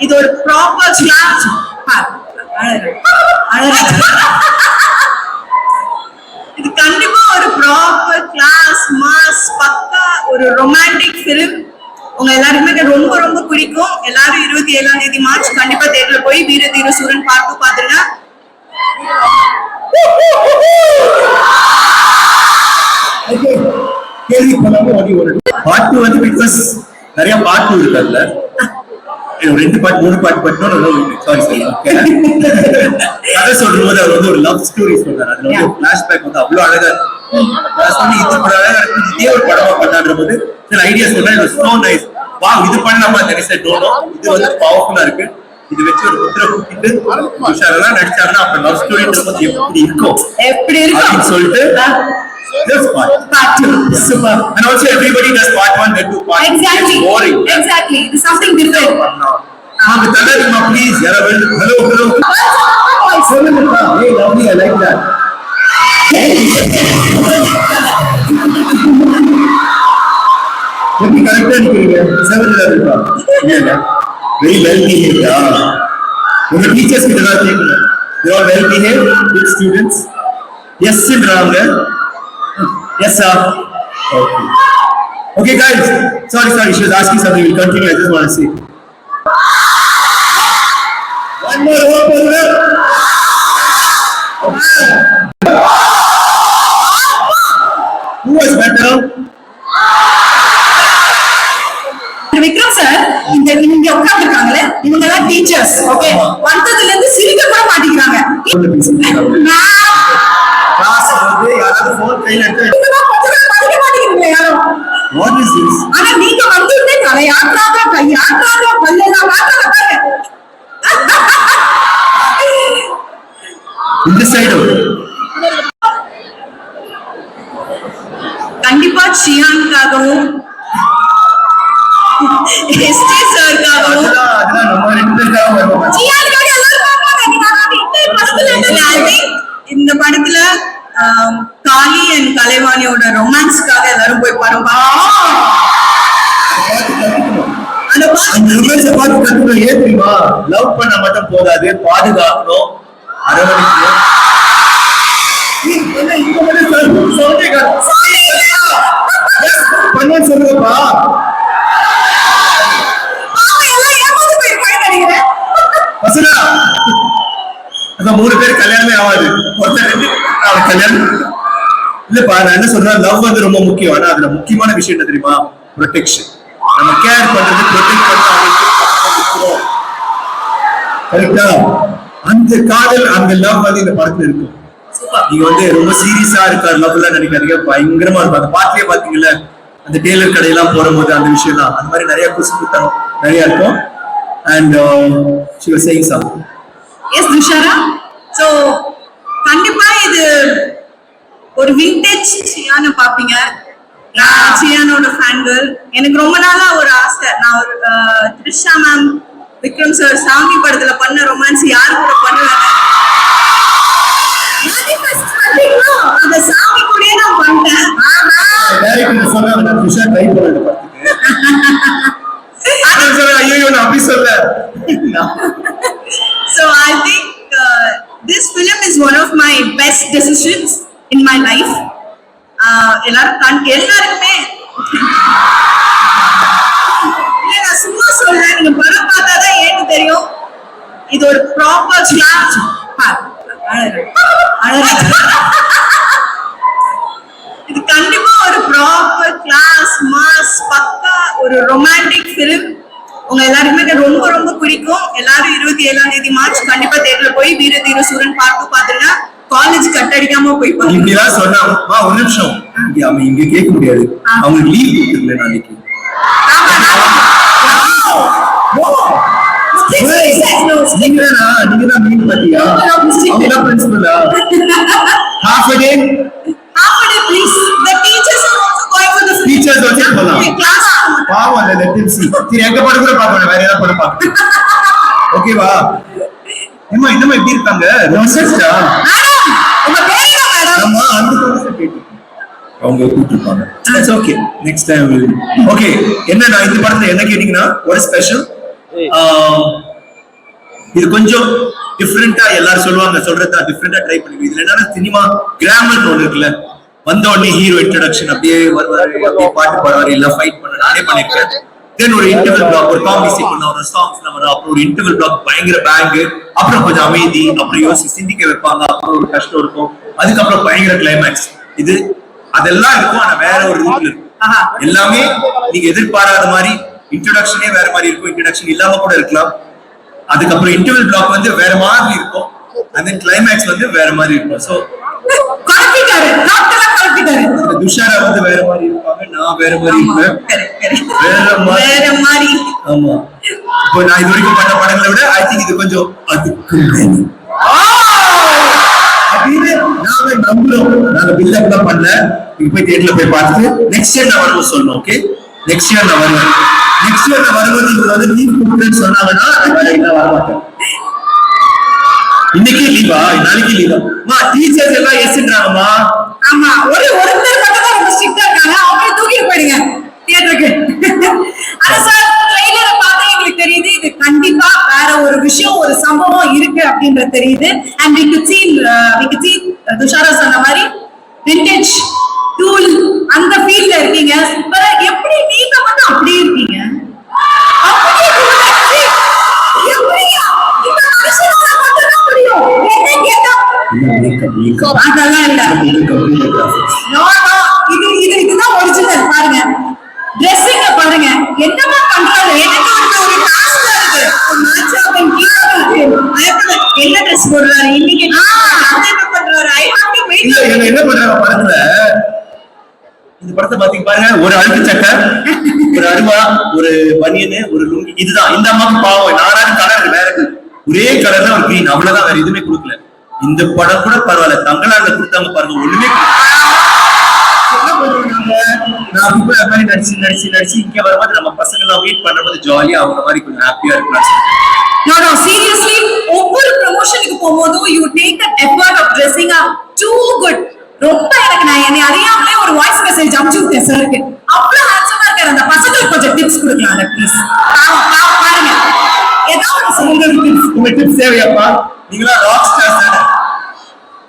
இது ஒரு proper class. இது கண்டிப்பா ஒரு ப்ராப்பர் கிளாஸ் மாஸ் பக்கா ஒரு ரொமான்டிக் ஃபிலிம். உங்க எல்லாருக்குமே ரொம்ப ரொம்ப பிடிக்கும். எல்லாரும் 27ஆம் தேதி மார்ச் கண்டிப்பா தியேட்டர்ல போய் வீர தீர சூரன் பார்த்து பாத்துருங்க. கேள்வி பண்ணாம பாட்டு வந்து பிகாஸ் நிறைய பாட்டு இருக்குல்ல, 2 பாட்டு 3 பாட்டு பாட்டோம். சாரி சாரி கதை சொல்லும் போது அவர் வந்து ஒரு லவ் ஸ்டோரி சொல்றாரு. அதுல வந்து பிளாஷ்பேக் வந்து அவ்வளவு அழகா இது ஒரு அழகா இருக்கு. இதே ஒரு படமா பண்ணான்ற போது சில ஐடியா சொல்றேன். சோ நைஸ், வா இது பண்ணலாமா தெரிச டோனோ, இது வந்து பவர்ஃபுல்லா இருக்கு. இது வச்சு ஒரு புத்திர கூட்டிட்டு உஷாரெல்லாம் நடிச்சாங்கன்னா அப்ப லவ் ஸ்டோரின்ற போது எப்படி இருக்கும் அப்படின்னு சொல்லிட்டு this part 2 super, and also everybody does part 1 then 2 part exactly it's boring exactly it's something different. Ma'am tadalima please yara hello hey lovely I like that எப்படி கரெக்டா இருக்கீங்க 7 ல இருக்கா இல்ல very well behaved உங்க டீச்சர்ஸ் கிட்ட தான் கேக்குறேன். they are well behaved good students yes ன்றாங்க. Yes, sir. Okay. Okay, guys. Sorry. She was asking something. We'll continue. I just want to see. One more hope for them. Who was better? Vikram sir, இங்க உட்கார்ந்துருக்காங்களே இவங்க எல்லாம் teachers. Okay, வந்ததுல இருந்து சிரிக்க கூட மாட்டேங்கிறாங்க. Class வந்து யாராவது ஃபோன் கையில எடுத்து What is this? ஆனா நீங்க வந்து தலையாட்டாத கையாட்டாத பல்லெல்லாம் மாட்டாத பாருங்க. இந்த சைடு கண்டிப்பா சியான்காகவும் எஸ்டி சார்காகவும் அதெல்லாம் நம்ம ரெண்டு பேருக்காக வருவோம். சியான்காக எல்லாரும் பாப்பாங்க. இந்த படத்துல காளி அண்ட் கலைவாணியோட ரொமான்ஸ்க்காக எல்லாரும் போய் பாருங்க. அந்த ரொமான்ஸை பார்த்து கத்துக்கணும். ஏன் தெரியுமா? லவ் பண்ண மட்டும் போதாது, பாதுகாக்கணும், அரவணைக்கணும். சொல்லுங்கப்பா. அதான் 3 பேர் கல்யாணமே ஆகாது, ஒருத்தர் 2 கல்யாணம் இல்லப்பா. நான் என்ன சொல்றேன், லவ் வந்து ரொம்ப முக்கியம். ஆனா அதுல முக்கியமான விஷயம் என்ன தெரியுமா? ப்ரொடெக்ஷன். நம்ம கேர் பண்றது, ப்ரொடெக்ட் பண்றது. கரெக்டா? அந்த காதல், அந்த லவ் வந்து இந்த படத்துல இருக்கும். நீங்க வந்து ரொம்ப சீரியஸா இருக்காரு லவ்ல நினைக்காதீங்க, பயங்கரமா இருக்கும். அந்த பாட்டிலே பாத்தீங்கல்ல, அந்த டெய்லர் கடையெல்லாம் போடும்போது அந்த விஷயம் தான், அந்த மாதிரி நிறைய குசுகுத்தனம் நிறைய இருக்கும். And she was saying something. Yes, Dushara. So கண்டிப்பா இது ஒரு விண்டேஜ் சியானை பாப்பீங்க. நான் சியானோட ஃபேன் கேர்ள். எனக்கு ரொம்ப நாளா ஒரு ஆசை, நான் ஒரு த்ரிஷா மேம், விக்ரம் சார் சாமி படத்துல பண்ண ரொமான்ஸ் யாரு கூட பண்ணுவாங்க, அந்த சாமி கூடயே நான் பண்ணிட்டேன். So I think this film is one of my best decisions in my life. எல்லாருக்குமே நான் சும்மா சொல்றேன், நீங்க படம் பார்த்தாதான் ஏன்னு தெரியும். இது ஒரு ப்ராப்பர் கிளாஸ். இது கண்டிப்பா ஒரு ப்ராப்பர் கிளாஸ் மாஸ் பக்கா ஒரு ரொமான்டிக் ஃபிலிம். உங்க எல்லாருக்குமே ரொம்ப ரொம்ப பிடிக்கும். எல்லாரும் 27ஆம் தேதி மார்ச் கண்டிப்பா தியேட்டர்ல போய் வீர தீர சூரன் பார்த்து பாத்துருங்க. காலேஜ் கட் அடிக்காம போய் பாருங்க. இப்படிலாம் சொன்னா ஒரு நிமிஷம் அவன் இங்க கேட்க முடியாது. அவங்களுக்கு லீவ் கொடுத்துருங்க நாளைக்கு. நீங்க தான் மீன் பாத்தியா? அவங்க பிரின்சிபலா? half a day please. The teachers are also going for the teachers வந்து போலாம். class பாவம் இல்ல, let them see. சரி எங்க படம் கூட பார்க்கணும், வேற ஏதாவது படம் பார்க்கணும். ஓகேவா? ஏமா இன்னும் எப்படி இருக்காங்க? ரோசஸ்டா மேடம், உங்க பேர் என்ன மேடம்? நம்ம அந்த கோர்ஸ் கேட்டு அவங்க கூப்பிட்டுப்பாங்க. It's okay, next time. Okay, என்ன நான் இந்த படத்துல என்ன கேட்டீங்கன்னா ஒரு ஸ்பெஷல் இது கொஞ்சம் டிஃப்ரெண்டா எல்லாரும் சொல்றதா டிஃப்ரெண்டா ட்ரை பண்ணுங்க. இதுல என்னன்னா சினிமா கிராமர் ஒண்ணு இருக்குல்ல, வந்த உடனே ஹீரோ இன்ட்ரோடக்ஷன் அப்படியே வருவாரு, அப்படியே பாட்டு பாடுவாரு, எல்லாம் ஃபைட் பண்ண நானே பண்ணிருக்கேன். தென் ஒரு இன்டர்வல் பிளாக், ஒரு காமெடி சீக்வென்ஸ் வரும், சாங்ஸ்ல வரும், அப்புறம் ஒரு இன்டர்வல் பிளாக் பயங்கர பேங்க், அப்புறம் கொஞ்சம் அமைதி, அப்புறம் யோசிச்சு சிந்திக்க வைப்பாங்க, அப்புறம் ஒரு கஷ்டம் இருக்கும், அதுக்கப்புறம் பயங்கர கிளைமேக்ஸ். இது அதெல்லாம் இருக்கும், ஆனா வேற ஒரு ரூட்ல இருக்கும். எல்லாமே நீங்க எதிர்பாராத மாதிரி இன்ட்ரோடக்ஷனே வேற மாதிரி இருக்கும், இன்ட்ரோடக்ஷன் இல்லாம கூட இருக்கலாம். அதுக்கப்புறம் இன்டர்வல் பிளாக் வந்து வேற மாதிரி இருக்கும், and then climax வந்து வேற மாதிரி இருக்கும். சோ துஷாரா வந்து வேற மாதிரி இருப்பாங்க, நான் வேற மாதிரி இருப்பேன், வேற மாதிரி. ஆமா, இப்போ நான் இது வரைக்கும் பண்ண படங்களை விட ஐ திங்க் இது கொஞ்சம் அதுக்கு அப்படின்னு நாங்க நம்புறோம். நாங்க பில்டப் தான் பண்ணல, நீங்க போய் தியேட்டர்ல போய் பார்த்துட்டு நெக்ஸ்ட் இயர் நான் வரும்போது சொல்லணும். ஓகே, நெக்ஸ்ட் இயர் நான் வருவேன். நெக்ஸ்ட் இயர் நான் வரும்போது நீங்க வந்து லீவ் கொடுக்குறேன்னு சொன்னாங்கன்னா நான் வர மாட்டேன். இன்னைக்கு லீவா, நாளைக்கு லீவா? டீச்சர்ஸ் எல்லாம் எஸ்ன்றாங்கம்மா. ஆமா, ஒருத்தர் மட்டும் தான் ரொம்ப ஸ்ட்ரிக்ட்டா இருக்காங்க, அவங்களே தூக்கிட்டு போயிடுங்க தியேட்டருக்கு. ஆனா சார், ட்ரெய்லரை பார்த்தா எங்களுக்கு தெரியுது இது கண்டிப்பா வேற ஒரு விஷயம், ஒரு சம்பவம் இருக்கு அப்படின்றது தெரியுது. and we could see Dushara சொன்ன மாதிரி விண்டேஜ் டூல் அந்த ஃபீல்ட்ல இருக்கீங்க. சூப்பரா. எப்படி நீங்க மட்டும் அப்படியே இருக்கீங்க? அப்படியே எப்படியா இந்த மனுஷனால மட்டும் தான் முடியும்? என்ன கேட்டா அதெல்லாம் இல்ல. நோ நோ, இதுதான் ஒரிஜினல். பாருங்க, ட்ரெஸ்ஸிங்க பாருங்க, என்னமா பண்றாரு. எனக்கு ஒரு டாஸ்க் இருக்கு, மேட்சாப்பிங் இருக்கு. என்ன ட்ரெஸ் போடுறாரு இன்னைக்கு, என்ன பண்றாரு? I have to wait. இல்ல, என்ன பண்றாங்க படத்துல, இந்த படத்தை பாத்தீங்க பாருங்க, ஒரு அழுக்கு சட்டை, ஒரு அருவா, ஒரு பனியனு, ஒரு லுங்கி, இதுதான். இந்த அம்மாவுக்கு பாவம், நாலாவது கலர் வேற, ஒரே கலர் தான், ஒரு கிரீன், அவ்வளவுதான், வேற எதுவுமே கொடுக்கல. இந்த படம் கூட பரவாயில்ல, தங்களால கொடுத்தாங்க பாருங்க, ஒண்ணுமே நான் மாதிரி நடிச்சு இங்க வரும்போது நம்ம பசங்க எல்லாம் வெயிட் பண்றபோது ஜாலியா அவங்க மாதிரி கொஞ்சம் ஹாப்பியா இருக்கலாம். No, no, seriously, ஒவ்வொரு ப்ரமோஷனுக்கு போகும்போதும் you take an effort of dressing up too good. ரொம்ப எனக்கு நான் என்னை அறியாமலே ஒரு வாய்ஸ் மெசேஜ் அனுப்பிச்சு விட்டேன் சாருக்கு. அவ்வளவு ஹேண்ட்ஸமா இருக்காரு. அந்த பசங்களுக்கு கொஞ்சம் டிப்ஸ் கொடுக்கலாம்ல ப்ளீஸ். பாருங்க, ஏதாவது சொல்லுங்க டிப்ஸ். உங்க டிப்ஸ் தேவையாப்பா? நீங்களா ராக் ஸ்டார்ஸ் தானே?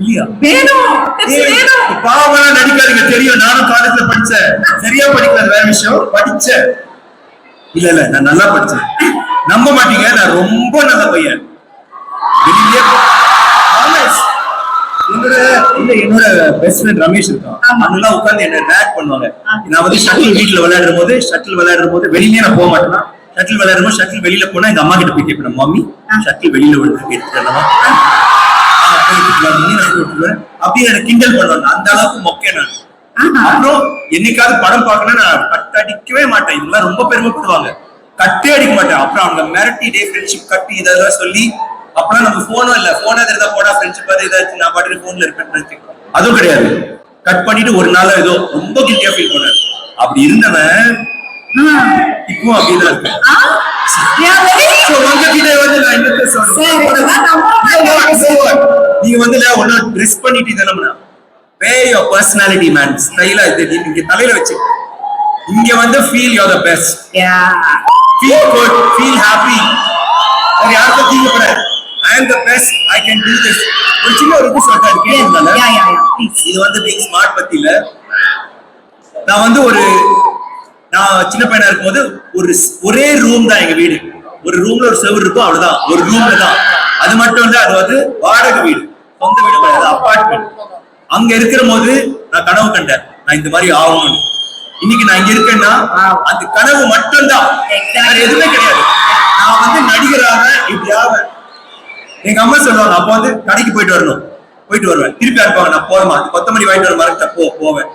இல்லையா? வேணும், டிப்ஸ் வேணும். பாவமா நடிக்காதீங்க, தெரியும். நானும் காலேஜ்ல படிச்சேன், சரியா படிக்கல, வேற விஷயம். படிச்சேன், இல்ல நான் நல்லா படிச்சேன். நம்ப மாட்டீங்க, நான் ரொம்ப நல்ல பையன். வெளியே என்னோட பெஸ்ட் ஃப்ரெண்ட் ரமேஷ் இருக்கான், அவங்கெல்லாம் உட்கார்ந்து என்ன ரேக் பண்ணுவாங்க. நான் வந்து ஷட்டில் வீட்டுல விளையாடும் போது வெளியிலே நான் போக மாட்டேன்னா, ஷட்டில் விளையாடும் போது ஷட்டில் வெளியில போனா எங்க அம்மா கிட்ட போய் கேட்பேன், மம்மி ஷட்டில் வெளியில விழுந்து எடுத்துக்கலாம் அப்படி எனக்கு கிண்டல் பண்ணுவாங்க. அந்த அளவுக்கு மொக்கே நான். அப்புறம் என்னைக்காவது படம் பார்க்கணும், நான் கட் அடிக்கவே மாட்டேன். இதெல்லாம் ரொம்ப பெருமைப்படுவாங்க, கட்டே அடிக்க மாட்டேன். அப்புறம் அவங்க மிரட்டி டே ஃப்ரெண்ட்ஷிப் கட்டி இதெல்லாம் சொல்லி, அப்பெல்லாம் நம்ம போனும் இல்ல, போனா தெரிஞ்சா போனா ஃப்ரெண்ட்ஷிப் அது ஏதாச்சும் நான் பாட்டு போன்ல இருப்பேன். அதுவும் கிடையாது, கட் பண்ணிட்டு ஒரு நாள் ஏதோ ரொம்ப கில்ட்டியா ஃபீல் பண்ணேன். அப்படி இருந்தவன் இப்போ அப்படிதான் இருக்கேன். நீங்க வந்து ஒன்னு ட்ரெஸ் பண்ணிட்டு இதெல்லாம் வே யுவர் பர்சனாலிட்டி மேன், ஸ்டைலா இது நீங்க தலையில வச்சு இங்க வந்து feel you are the best, feel good, feel happy. வேற யாருக்கும் தீங்க கூடாது. I am the best, I can do this. ஒரு சின்ன ஒரு இது சொல்றேன் கேக்குறீங்களா? இது வந்து பீங் ஸ்மார்ட் பத்தி இல்ல. நான் வந்து நான் சின்ன பையனா இருக்கும்போது ஒரே ரூம் தான் எங்க வீடு. ஒரு ரூம்ல ஒரு செவுரு இருக்கும், அவ்வளவுதான். ஒரு ரூம்ல தான், அது மட்டும் இல்ல. அது வந்து வாடகை வீடு, சொந்த வீடு கிடையாது, அபார்ட்மெண்ட். அங்க இருக்கிற போது நான் கனவு கண்டேன், நான் இந்த மாதிரி ஆகணும்னு. இன்னைக்கு நான் இங்க இருக்கேன்னா அந்த கனவு மட்டும்தான், வேற எதுவுமே கிடையாது. நான் வந்து நடிகராக இப்படி ஆவேன். எங்க அம்மா சொல்லுவாங்க, அப்ப வந்து கடைக்கு போயிட்டு வருவேன், திருப்பி அனுப்பாங்க. நான் போறேமா, அது 10 மணி வாங்கிட்டு வர மறந்துட்டா போவேன்.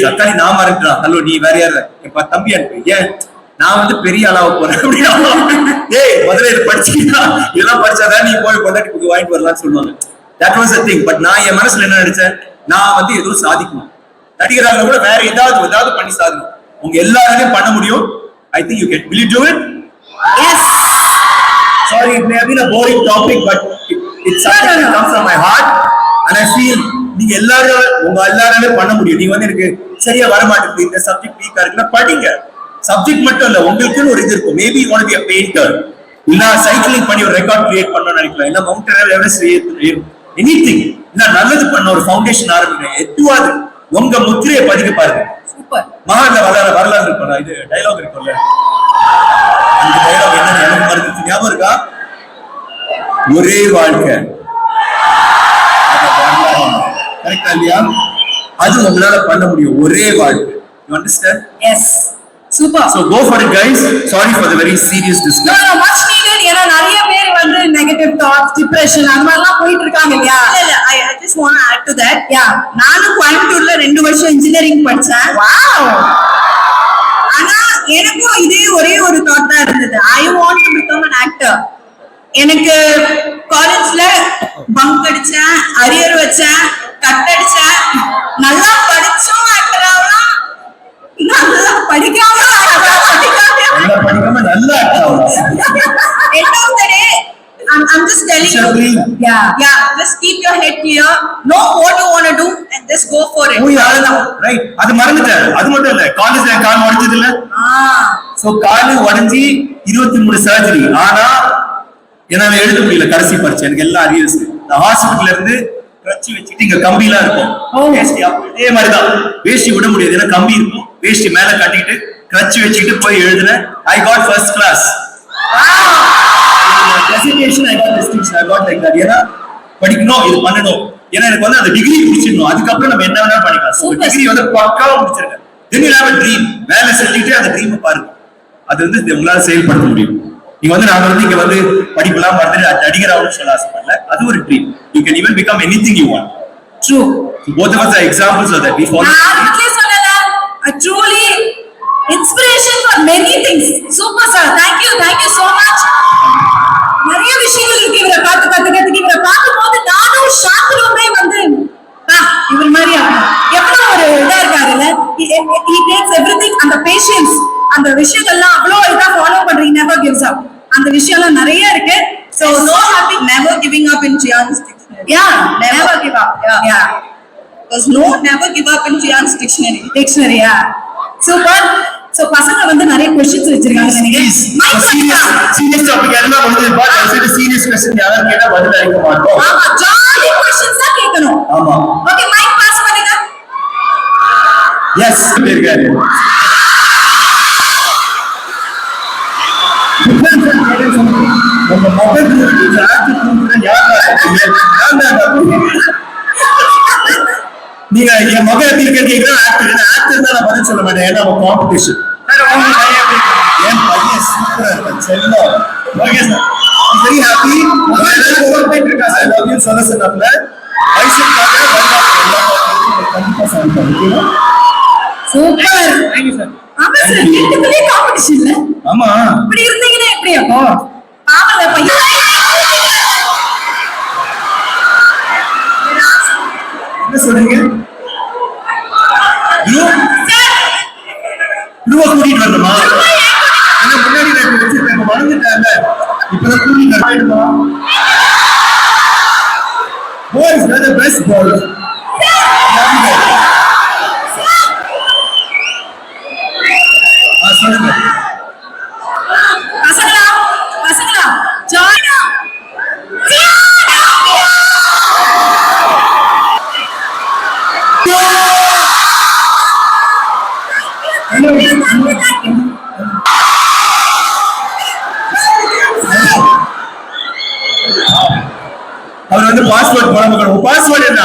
தக்காளி நான் மறந்துட்டான், ஹலோ நீ வேற யாரு, என் தம்பி அனுப்பு. ஏன் நான் வந்து பெரிய அளவு போறேன் அப்படின்னா, ஏய் முதல்ல இது படிச்சீங்கன்னா இதெல்லாம் படிச்சாதான் நீ போய் கொண்டாடி புக்கு வாங்கிட்டு வரலாம்னு சொல்லுவாங்க. That was a thing. But நான் என் மனசுல என்ன நினைச்சேன், நான் வந்து எதுவும் சாதிக்கணும், நடிகராக கூட வேற ஏதாவது பண்ணி சாதிக்கணும். உங்க எல்லாராலையும் பண்ண முடியும். I think you can. Will you do it? Yes. Sorry, it may have been a boring topic, but it's something that comes from my heart, and I feel நீங்க உங்க எல்லாராலையும் பண்ண முடியும். நீங்க வந்து எனக்கு சரியா வர மாட்டேங்குது, இந்த சப்ஜெக்ட் வீக்கா இருக்குன்னா படிங்க. சப்ஜெக்ட் மட்டும் இல்ல, உங்களுக்குன்னு ஒரு இது இருக்கும். Maybe you want to be a painter, இல்ல சைக்கிளிங் பண்ணி ஒரு ரெக்கார்ட் கிரியேட் பண்ணணும்னு நினைக்கலாம், இல்ல மவுண்டன் எவரெஸ்ட் எனிதிங், இல்ல நல்லது பண்ண ஒரு ஃபவுண்டேஷன் ஆரம்பிங்க. எதுவாது உங்க முத்திரையை பதிக்க பாருங்க. சூப்பர். மகான்ல வரலாறு இருக்கும்ல, இது டைலாக் இருக்கும்ல, அந்த டைலாக் என்ன எனக்கு மறந்துச்சு, ஞாபகம் இருக்கா? ஒரே வாழ்க்கை, கரெக்டா இல்லையா? அது உங்களால பண்ண முடியும், ஒரே வாழ்க்கை. You understand? Yes. Super. So go for it, guys. Sorry for the very serious discussion. No, much needed. ஏன்னா நிறைய பேர் வந்து நெகட்டிவ் தாட்ஸ், டிப்ரெஷன் அந்த மாதிரிலாம் போயிட்டு இருக்காங்க இல்லையா? இல்ல I just want to add to that. Yeah. நானும் கோயம்புத்தூர்ல 2 வருஷம் இன்ஜினியரிங் படிச்சேன். வாவ். ஆனா எனக்கும் இதே ஒரே ஒரு தாட் தான் இருந்தது. I want to become an actor. எனக்கு காலேஜ்ல பங்க் அடிச்சேன், அரியர் வச்சேன், கட் அடிச்சேன், நல்லா படிச்சும் ஆக்டர் ஆகலாம், நல்லா படிக்காம நல்லா end of the day, I'm just telling you, yeah, just keep your head clear, know what you want to do and just go for it. Right. அது மறந்துட்டேன். அது மட்டும் இல்ல, காலேஜ்ல கால் உடைஞ்சது இல்ல, சோ கால் உடைஞ்சி 23 சர்ஜரி. ஆனா என்னால எழுத முடியல கடைசி பரீட்சை, எனக்கு எல்லாம் அரியர்ஸ். ஹாஸ்பிட்டல்ல இருந்து கட்சி வச்சுட்டு இங்க கம்பி எல்லாம் இருக்கும், இதே மாதிரிதான் வேஷ்டி விட முடியாது, ஏன்னா கம்பி இருக்கும், வேஷ்டி மேல கட்டிட்டு கட்சி வச்சுட்டு போய் எழுதுனேன். I got first class. Presentation I got distinction, I got like that. ஏன்னா படிக்கணும், இது பண்ணணும், ஏன்னா எனக்கு வந்து அந்த டிகிரி முடிச்சிடணும், அதுக்கப்புறம் நம்ம என்ன வேணா பண்ணிக்கலாம். டிகிரி வந்து பக்காவா முடிச்சிருக்கேன். Then you have a dream. வேலை செஞ்சுட்டு அந்த ட்ரீமை பாருங்க, அது வந்து உங்களால செயல்படுத்த முடியும். நீங்க வந்து நாங்க வந்து இங்க வந்து படிக்கலாம் மறந்துட்டு நடிகர் ஆகணும்னு சொல்ல ஆசைப்படல, அது ஒரு dream. You can even become anything you want. True. So both of us are examples of that. We follow. Truly inspiration for many things. Super sir, thank you so much. நிறைய விஷயங்கள் இருக்கு இவரை பார்த்து இவரை பார்க்கும்போது நானும் ஷாக்கிலுமே வந்து இவர் மாதிரி எவ்வளவு ஒரு இதா இருக்காருல்ல. he takes everything, அந்த பேஷன்ஸ், அந்த விஷயங்கள்லாம் அவ்வளோ இதா ஃபாலோ பண்றீங்க. never gives up, அந்த விஷயம்லாம் நிறைய இருக்கு. So no happy, never giving up in Jian's dictionary. Yeah, never give up. Yeah. There's no never give up in Jian's dictionary. Yeah. Super. So பசங்க வந்து நிறைய क्वेश्चंस வச்சிருக்காங்க நினைக்கிறேன். சீரியஸ் டாபிக் எல்லாம் வந்து பாத்து சீரியஸ் क्वेश्चन யாரும் கேட்டா பதில் அளிக்க மாட்டோம். ஆமா, ஜாலி क्वेश्चंस தான் கேட்கணும். ஆமா. ஓகே, மைக் பாஸ் பண்ணுங்க. எஸ் இருக்காரு. நம்ம மொபைல் நீங்க என் மகன் எப்படி இருக்க கேட்கிறேன். ஆக்டர் தான் நான் பதில் சொல்ல மாட்டேன், ஏன்னா நம்ம காம்படிஷன். என் பையன் சூப்பரா இருக்கான், செல்லம். Okay sir, very happy. I love you சொல்ல சொன்னாப்ல ஐசக்காக கண்டிப்பா சாப்பிட்டேன். Super, thank you sir. ஆமா சார், கிட்டத்தட்ட காம்படிஷன்ல. ஆமா, இப்படி இருந்தீங்கன்னா எப்படி அப்போ? பாவல பையன். என்ன சொல்றீங்க? குருவா கூட்டிட்டு வரணுமா? ஆனா முன்னாடி நான் வச்சிருக்கேன், மறந்துட்டேன்ல, இப்பதான் கூட்டிட்டு வரணுமா? Boys are the best boys. சொல்லுங்க பசங்களா ஜாயின் அவர் வந்து பாஸ்வேர்ட் போட பாஸ்வேர்ட் என்ன